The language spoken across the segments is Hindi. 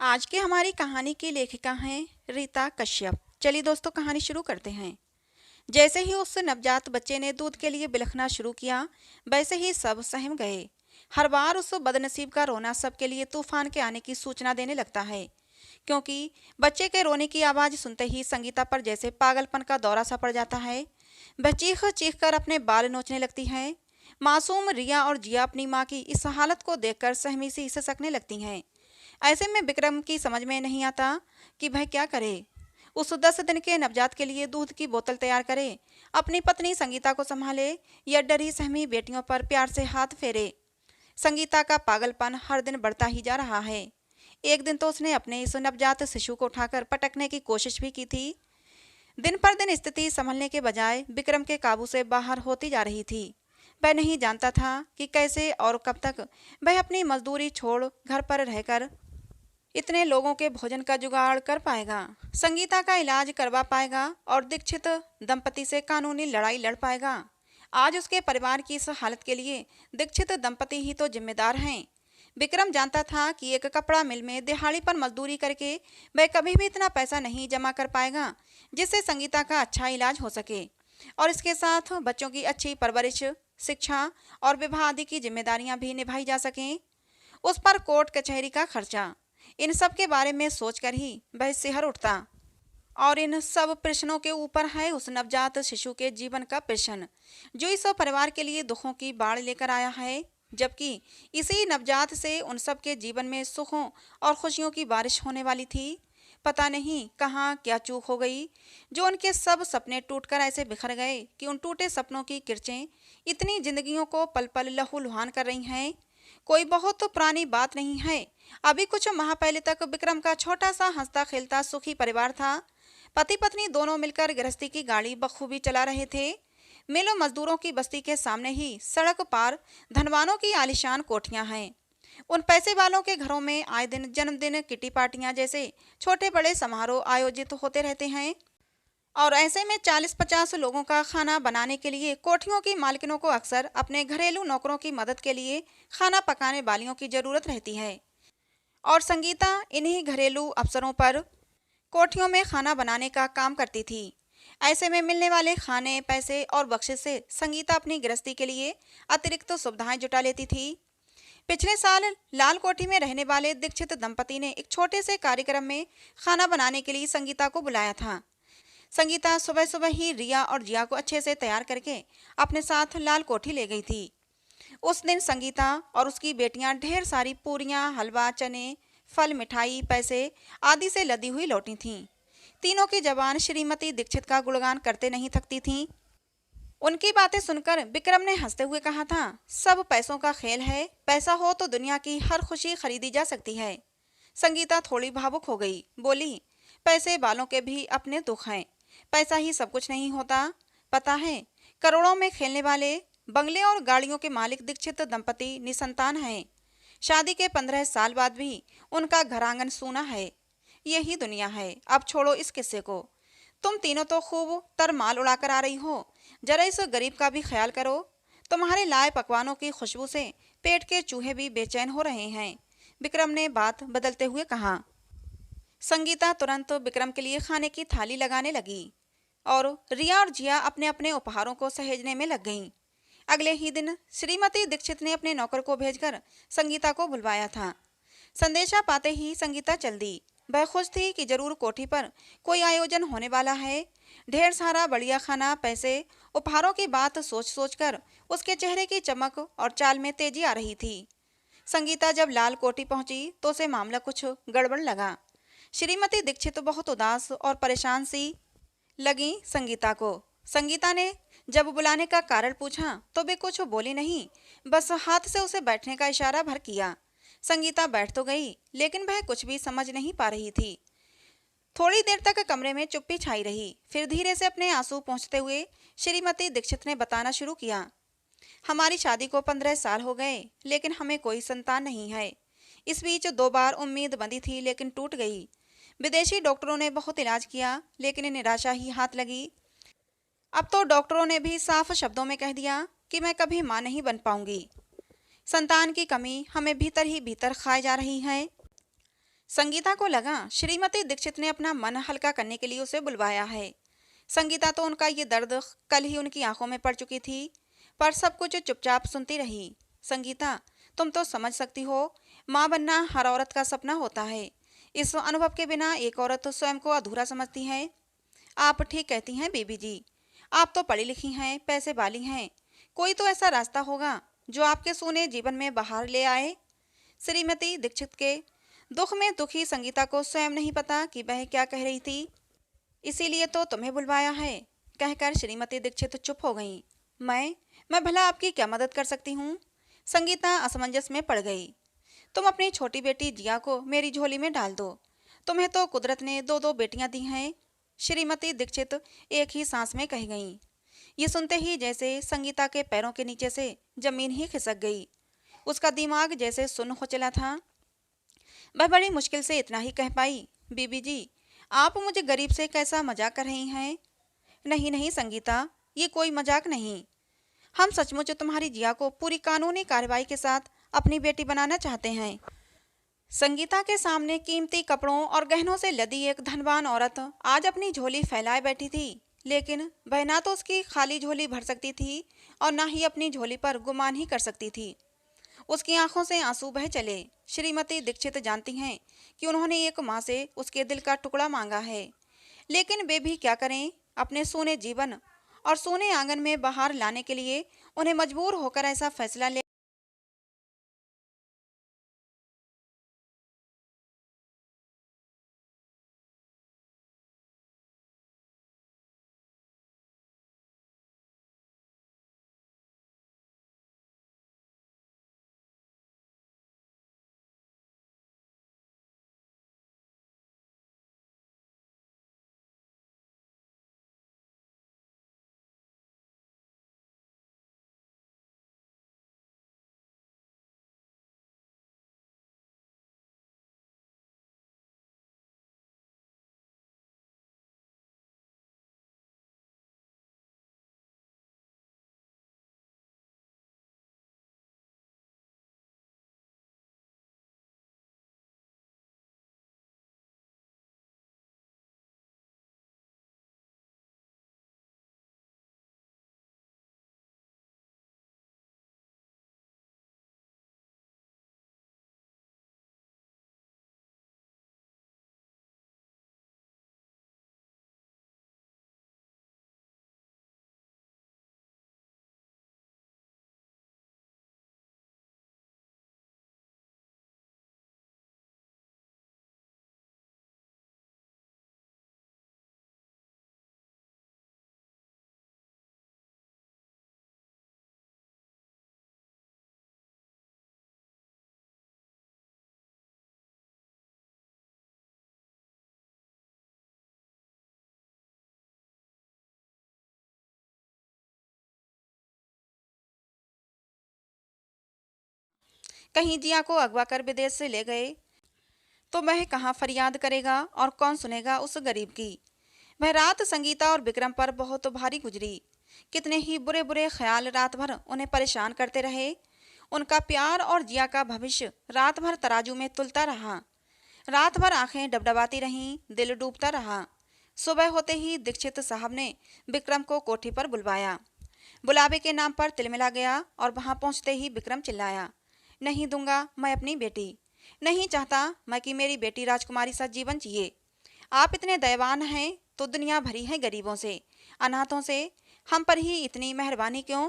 आज की हमारी कहानी की लेखिका हैं रीता कश्यप। चलिए दोस्तों, कहानी शुरू करते हैं। जैसे ही उस नवजात बच्चे ने दूध के लिए बिलखना शुरू किया, वैसे ही सब सहम गए। हर बार उस बदनसीब का रोना सबके लिए तूफान के आने की सूचना देने लगता है, क्योंकि बच्चे के रोने की आवाज़ सुनते ही संगीता पर जैसे पागलपन का दौरा सा पड़ जाता है। वह चीख चीख कर अपने बाल नोचने लगती है। मासूम रिया और जिया अपनी माँ की इस हालत को देखकर सहमी सी सिसकने लगती हैं। ऐसे में विक्रम की समझ में नहीं आता कि वह क्या करे। उस 10 दिन के नवजात के लिए दूध की बोतल तैयार करे, अपनी पत्नी संगीता को संभाले या डरी सहमी बेटियों पर प्यार से हाथ फेरे। संगीता का पागलपन हर दिन बढ़ता ही जा रहा है। एक दिन तो उसने अपने इस नवजात शिशु को उठाकर पटकने की कोशिश भी की थी। दिन पर दिन स्थिति संभलने के बजाय विक्रम के काबू से बाहर होती जा रही थी। वह नहीं जानता था कि कैसे और कब तक वह अपनी मजदूरी छोड़ घर पर रहकर इतने लोगों के भोजन का जुगाड़ कर पाएगा, संगीता का इलाज करवा पाएगा और दीक्षित दंपति से कानूनी लड़ाई लड़ पाएगा। आज उसके परिवार की इस हालत के लिए दीक्षित दंपति ही तो जिम्मेदार हैं। विक्रम जानता था कि एक कपड़ा मिल में दिहाड़ी पर मजदूरी करके वह कभी भी इतना पैसा नहीं जमा कर पाएगा जिससे संगीता का अच्छा इलाज हो सके और इसके साथ बच्चों की अच्छी परवरिश, शिक्षा और विवाह आदि की जिम्मेदारियां भी निभाई जा सकें। उस पर कोर्ट कचहरी का खर्चा, इन सब के बारे में सोचकर ही वह सिहर उठता। और इन सब प्रश्नों के ऊपर है उस नवजात शिशु के जीवन का प्रश्न, जो इस परिवार के लिए दुखों की बाढ़ लेकर आया है, जबकि इसी नवजात से उन सब के जीवन में सुखों और खुशियों की बारिश होने वाली थी। पता नहीं कहाँ क्या चूक हो गई, जो उनके सब सपने टूटकर ऐसे बिखर गए कि उन टूटे सपनों की किरचें इतनी जिंदगियों को पल पल लहूलुहान कर रही हैं। कोई बहुत तो पुरानी बात नहीं है। अभी कुछ माह पहले तक विक्रम का छोटा सा हंसता खेलता सुखी परिवार था। पति पत्नी दोनों मिलकर गृहस्थी की गाड़ी बखूबी चला रहे थे। मिलों मजदूरों की बस्ती के सामने ही सड़क पार धनवानों की आलीशान कोठियां हैं। उन पैसे वालों के घरों में आए दिन जन्मदिन, किटी पार्टियां जैसे छोटे बड़े समारोह आयोजित होते रहते हैं। और ऐसे में 40-50 लोगों का खाना बनाने के लिए कोठियों की मालकिनों को अक्सर अपने घरेलू नौकरों की मदद के लिए खाना पकाने वालियों की जरूरत रहती है। और संगीता इन्हीं घरेलू अफसरों पर कोठियों में खाना बनाने का काम करती थी। ऐसे में मिलने वाले खाने, पैसे और बख्शिश से संगीता अपनी गृहस्थी के लिए अतिरिक्त सुविधाएं जुटा लेती थी। पिछले साल लाल कोठी में रहने वाले दीक्षित दंपति ने एक छोटे से कार्यक्रम में खाना बनाने के लिए संगीता को बुलाया था। संगीता सुबह सुबह ही रिया और जिया को अच्छे से तैयार करके अपने साथ लाल कोठी ले गई थी। उस दिन संगीता और उसकी बेटियां ढेर सारी पूरियां, हलवा, चने, फल, मिठाई, पैसे आदि से लदी हुई लौटी थीं। तीनों की जबान श्रीमती दीक्षित का गुणगान करते नहीं थकती थीं। उनकी बातें सुनकर विक्रम ने हंसते हुए कहा था, सब पैसों का खेल है, पैसा हो तो दुनिया की हर खुशी खरीदी जा सकती है। संगीता थोड़ी भावुक हो गई, बोली, पैसे वालों के भी अपने दुख हैं, पैसा ही सब कुछ नहीं होता। पता है, करोड़ों में खेलने वाले बंगले और गाड़ियों के मालिक दीक्षित दंपति निसंतान हैं। शादी के 15 साल बाद भी उनका घर आंगन सूना है। यही दुनिया है। अब छोड़ो इस किस्से को। तुम तीनों तो खूब तरमाल उड़ाकर आ रही हो, जरा इस गरीब का भी ख्याल करो। तुम्हारे लाए पकवानों की खुशबू से पेट के चूहे भी बेचैन हो रहे हैं। विक्रम ने बात बदलते हुए कहा। संगीता तुरंत विक्रम के लिए खाने की थाली लगाने लगी और रिया और जिया अपने अपने उपहारों को सहेजने में लग गईं। अगले ही दिन श्रीमती दीक्षित ने अपने नौकर को भेजकर संगीता को बुलवाया था। संदेशा पाते ही संगीता चल दी। वह खुश थी कि जरूर कोठी पर कोई आयोजन होने वाला है। ढेर सारा बढ़िया खाना, पैसे, उपहारों की बात सोच सोचकर उसके चेहरे की चमक और चाल में तेजी आ रही थी। संगीता जब लाल कोठी पहुंची तो उसे मामला कुछ गड़बड़ लगा। श्रीमती दीक्षित बहुत उदास और परेशान सी लगी संगीता को। संगीता ने जब बुलाने का कारण पूछा तो वे कुछ बोली नहीं, बस हाथ से उसे बैठने का इशारा भर किया। संगीता बैठ तो गई, लेकिन वह कुछ भी समझ नहीं पा रही थी। थोड़ी देर तक कमरे में चुप्पी छाई रही। फिर धीरे से अपने आंसू पोंछते हुए श्रीमती दीक्षित ने बताना शुरू किया, हमारी शादी को 15 साल हो गए, लेकिन हमें कोई संतान नहीं है। इस बीच 2 बार उम्मीद बंधी थी, लेकिन टूट गई। विदेशी डॉक्टरों ने बहुत इलाज किया, लेकिन निराशा ही हाथ लगी। अब तो डॉक्टरों ने भी साफ शब्दों में कह दिया कि मैं कभी मां नहीं बन पाऊंगी। संतान की कमी हमें भीतर ही भीतर खाए जा रही है। संगीता को लगा श्रीमती दीक्षित ने अपना मन हल्का करने के लिए उसे बुलवाया है। संगीता तो उनका ये दर्द कल ही उनकी आंखों में पड़ चुकी थी, पर सब कुछ चुपचाप सुनती रही। संगीता, तुम तो समझ सकती हो, माँ बनना हर औरत का सपना होता है। इस अनुभव के बिना एक औरत तो स्वयं को अधूरा समझती है। आप ठीक कहती हैं बीबी जी। आप तो पढ़ी लिखी हैं, पैसे वाली हैं। कोई तो ऐसा रास्ता होगा जो आपके सूने जीवन में बाहर ले आए। श्रीमती दीक्षित के दुख में दुखी संगीता को स्वयं नहीं पता कि वह क्या कह रही थी। इसीलिए तो तुम्हें बुलवाया है, कहकर श्रीमती दीक्षित चुप हो गईं। मैं भला आपकी क्या मदद कर सकती हूँ? संगीता असमंजस में पड़ गई। तुम अपनी छोटी बेटी जिया को मेरी झोली में डाल दो। तुम्हें तो कुदरत ने दो दो बेटियां दी हैं। श्रीमती दीक्षित एक ही सांस में कह गईं। ये सुनते ही जैसे संगीता के पैरों के नीचे से जमीन ही खिसक गई। उसका दिमाग जैसे सुन्न हो चला था। वह बड़ी मुश्किल से इतना ही कह पाई, बीबी जी, आप मुझे गरीब से कैसा मजाक कर रही हैं? नहीं नहीं संगीता, ये कोई मजाक नहीं। हम सचमुच तुम्हारी जिया को पूरी कानूनी कार्रवाई के साथ अपनी बेटी बनाना चाहते हैं। संगीता के सामने कीमती कपड़ों और गहनों से लदी एक धनवान औरत आज अपनी झोली फैलाए बैठी थी, लेकिन वह ना तो उसकी खाली झोली भर सकती थी और ना ही अपनी झोली पर गुमान ही कर सकती थी। उसकी आंखों से आंसू बह चले। श्रीमती दीक्षित जानती हैं कि उन्होंने एक माँ से उसके दिल का टुकड़ा मांगा है, लेकिन वे भी क्या करें, अपने सोने जीवन और सोने आंगन में बाहर लाने के लिए उन्हें मजबूर होकर ऐसा फैसला ले। कहीं जिया को अगवा कर विदेश से ले गए तो वह कहाँ फरियाद करेगा और कौन सुनेगा उस गरीब की। वह रात संगीता और विक्रम पर बहुत भारी गुजरी। कितने ही बुरे बुरे ख्याल रात भर उन्हें परेशान करते रहे। उनका प्यार और जिया का भविष्य रात भर तराजू में तुलता रहा। रात भर आंखें डबडबाती रहीं, दिल डूबता रहा। सुबह होते ही दीक्षित साहब ने विक्रम को कोठी पर बुलवाया। बुलावे के नाम पर तिलमिला गया और वहां पहुंचते ही विक्रम चिल्लाया, नहीं दूंगा मैं अपनी बेटी। नहीं चाहता मैं कि मेरी बेटी राजकुमारी सा जीवन जिए। आप इतने दयावान हैं तो दुनिया भरी है गरीबों से, अनाथों से, हम पर ही इतनी मेहरबानी क्यों?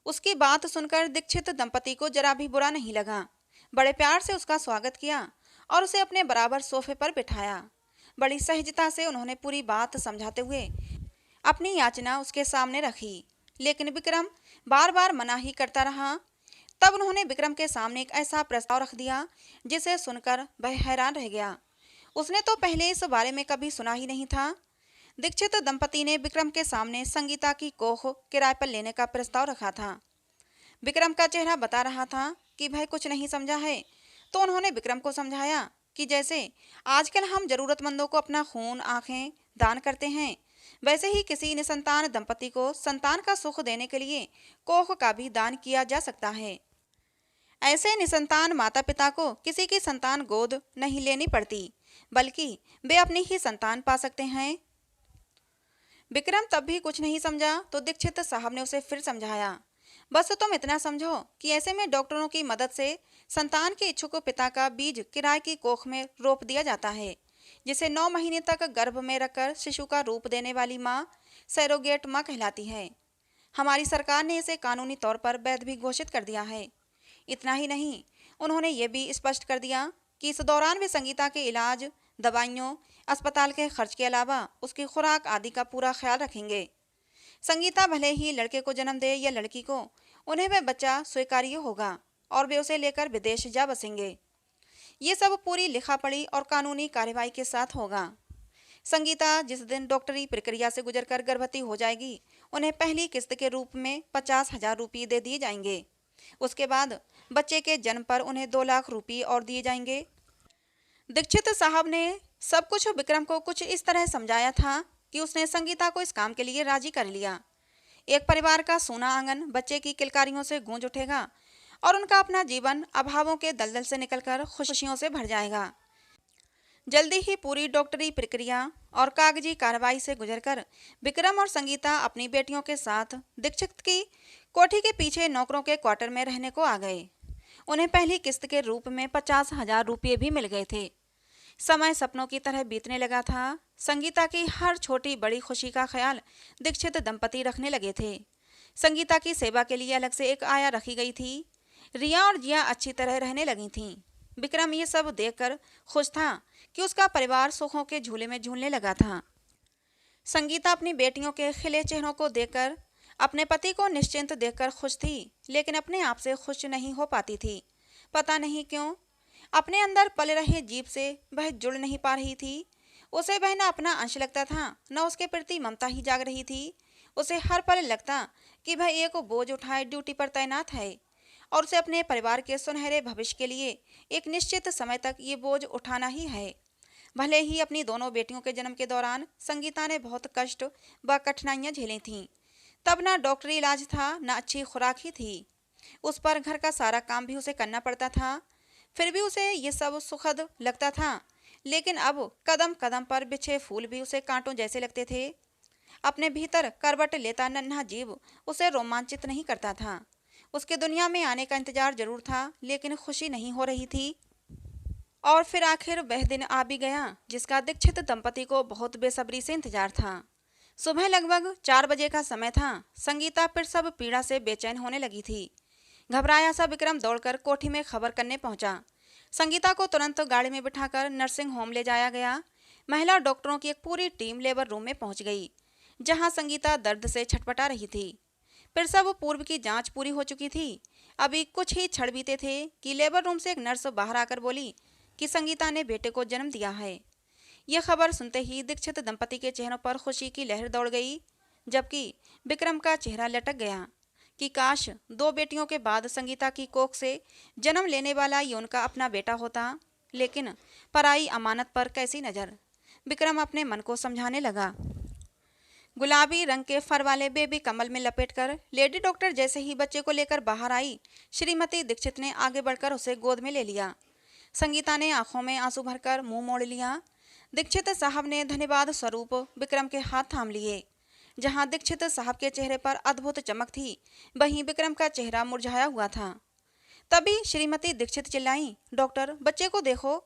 उसकी बात सुनकर दीक्षित दंपति को जरा भी बुरा नहीं लगा। बड़े प्यार से उसका स्वागत किया और उसे अपने बराबर सोफे पर बिठाया। बड़ी सहजता से उन्होंने पूरी बात समझाते हुए अपनी याचना उसके सामने रखी, लेकिन विक्रम बार बार मना ही करता रहा। तब उन्होंने विक्रम के सामने एक ऐसा प्रस्ताव रख दिया जिसे सुनकर वह हैरान रह गया। उसने तो पहले इस बारे में कभी सुना ही नहीं था। दीक्षित दंपति ने विक्रम के सामने संगीता की कोख किराए पर लेने का प्रस्ताव रखा था। विक्रम का चेहरा बता रहा था कि वह कुछ नहीं समझा है, तो उन्होंने विक्रम को समझाया कि जैसे आजकल हम जरूरतमंदों को अपना खून, आंखें दान करते हैं, वैसे ही किसी निसंतान दंपति को संतान का सुख देने के लिए कोख का भी दान किया जा सकता है। ऐसे निसंतान माता पिता को किसी की संतान गोद नहीं लेनी पड़ती, बल्कि वे अपनी ही संतान पा सकते हैं। विक्रम तब भी कुछ नहीं समझा तो दीक्षित साहब ने उसे फिर समझाया। बस तुम इतना समझो कि ऐसे में डॉक्टरों की मदद से संतान के इच्छुक पिता का बीज किराए की कोख में रोप दिया जाता है, जिसे 9 महीने तक गर्भ में रखकर शिशु का रूप देने वाली माँ सैरोगेट माँ कहलाती है। हमारी सरकार ने इसे कानूनी तौर पर वैध भी घोषित कर दिया है। इतना ही नहीं, उन्होंने ये भी स्पष्ट कर दिया कि इस दौरान वे संगीता के इलाज, दवाइयों, अस्पताल के खर्च के अलावा उसकी खुराक आदि का पूरा ख्याल रखेंगे। संगीता भले ही लड़के को जन्म दे या लड़की को, उन्हें वह बच्चा स्वीकार्य होगा और वे उसे लेकर विदेश जा बसेंगे। ये सब पूरी लिखा पढ़ी और कानूनी कार्रवाई के साथ होगा। संगीता जिस दिन डॉक्टरी प्रक्रिया से गुजरकर गर्भवती हो जाएगी, उन्हें पहली किस्त के रूप में 50,000 रुपये दे दिए जाएंगे। उसके बाद बच्चे के जन्म पर उन्हें 2 लाख रुपये और दिए जाएंगे। दीक्षित साहब ने सब कुछ विक्रम को कुछ इस तरह समझाया था कि उसने संगीता को इस काम के लिए राजी कर लिया। एक परिवार का सोना आंगन बच्चे की किलकारियों से गूंज उठेगा और उनका अपना जीवन अभावों के दलदल से निकलकर खुशियों से भर जाएगा। जल्दी ही पूरी डॉक्टरी प्रक्रिया और कागजी कार्रवाई से गुजरकर विक्रम और संगीता अपनी बेटियों के साथ दीक्षित की कोठी के पीछे नौकरों के क्वार्टर में रहने को आ गए। उन्हें पहली किस्त के रूप में 50,000 रुपये भी मिल गए थे। समय सपनों की तरह बीतने लगा था। संगीता की हर छोटी बड़ी खुशी का ख्याल दीक्षित दंपति रखने लगे थे। संगीता की सेवा के लिए अलग से एक आया रखी गई थी। रिया और जिया अच्छी तरह रहने लगी थीं। विक्रम ये सब देखकर खुश था कि उसका परिवार सुखों के झूले में झूलने लगा था। संगीता अपनी बेटियों के खिले चेहरों को देखकर, अपने पति को निश्चिंत देखकर खुश थी, लेकिन अपने आप से खुश नहीं हो पाती थी। पता नहीं क्यों अपने अंदर पल रहे जीव से वह जुड़ नहीं पा रही थी। उसे वह न अपना अंश लगता था, न उसके प्रति ममता ही जाग रही थी। उसे हर पल लगता कि वह एक बोझ उठाए ड्यूटी पर तैनात है और उसे अपने परिवार के सुनहरे भविष्य के लिए एक निश्चित समय तक ये बोझ उठाना ही है। भले ही अपनी दोनों बेटियों के जन्म के दौरान संगीता ने बहुत कष्ट व कठिनाइयां झेली थीं। तब ना डॉक्टरी इलाज था, न अच्छी खुराक ही थी। उस पर घर का सारा काम भी उसे करना पड़ता था। फिर भी उसे ये सब सुखद लगता था, लेकिन अब कदम कदम पर बिछे फूल भी उसे कांटों जैसे लगते थे। अपने भीतर करवट लेता नन्हा जीव उसे रोमांचित नहीं करता था। उसके दुनिया में आने का इंतजार जरूर था, लेकिन खुशी नहीं हो रही थी। और फिर आखिर वह दिन आ भी गया जिसका दीक्षित दंपति को बहुत बेसब्री से इंतजार था। सुबह लगभग 4 बजे का समय था। संगीता फिर सब पीड़ा से बेचैन होने लगी थी। घबराया सा विक्रम दौड़कर कोठी में खबर करने पहुंचा। संगीता को तुरंत गाड़ी में बिठाकर नर्सिंग होम ले जाया गया। महिला डॉक्टरों की एक पूरी टीम लेबर रूम में पहुंच गई, जहां संगीता दर्द से छटपटा रही थी। फिर सब पूर्व की जांच पूरी हो चुकी थी। अभी कुछ ही क्षण बीते थे कि लेबर रूम से एक नर्स बाहर आकर बोली कि संगीता ने बेटे को जन्म दिया है। यह खबर सुनते ही दीक्षित दंपति के चेहरों पर खुशी की लहर दौड़ गई, जबकि विक्रम का चेहरा लटक गया कि काश 2 बेटियों के बाद संगीता की कोख से जन्म लेने वाला ये उनका अपना बेटा होता। लेकिन पराई अमानत पर कैसी नज़र, विक्रम अपने मन को समझाने लगा। गुलाबी रंग के फर वाले बेबी कमल में लपेटकर लेडी डॉक्टर जैसे ही बच्चे को लेकर बाहर आई, श्रीमती दीक्षित ने आगे बढ़कर उसे गोद में ले लिया। संगीता ने आंखों में आंसू भरकर मुंह मोड़ लिया। दीक्षित साहब ने धन्यवाद स्वरूप विक्रम के हाथ थाम लिए। जहां दीक्षित साहब के चेहरे पर अद्भुत चमक थी, वहीं विक्रम का चेहरा मुरझाया हुआ था। तभी श्रीमती दीक्षित चिल्लाई, डॉक्टर, बच्चे को देखो।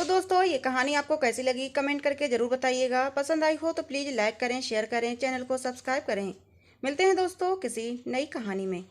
तो दोस्तों ये कहानी आपको कैसी लगी कमेंट करके ज़रूर बताइएगा। पसंद आई हो तो प्लीज़ लाइक करें, शेयर करें, चैनल को सब्सक्राइब करें। मिलते हैं दोस्तों किसी नई कहानी में।